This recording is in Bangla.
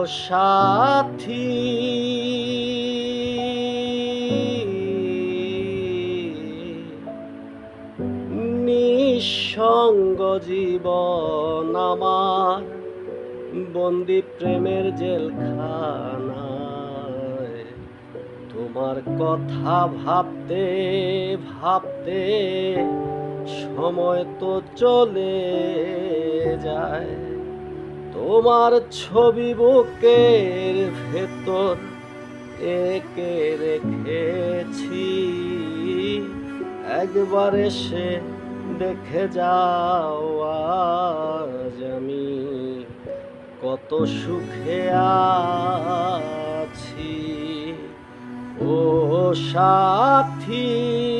সাথী নিঃসঙ্গ জীবন আমার বন্দি প্রেমের জেলখানায় তোমার কথা ভাবতে ভাবতে সময় তো চলে যায় তোমার ছবি বুকের ভেতর এঁকে রেখেছি একবার এসে দেখে যাও আজ আমি কত সুখে আছি ও সাথী।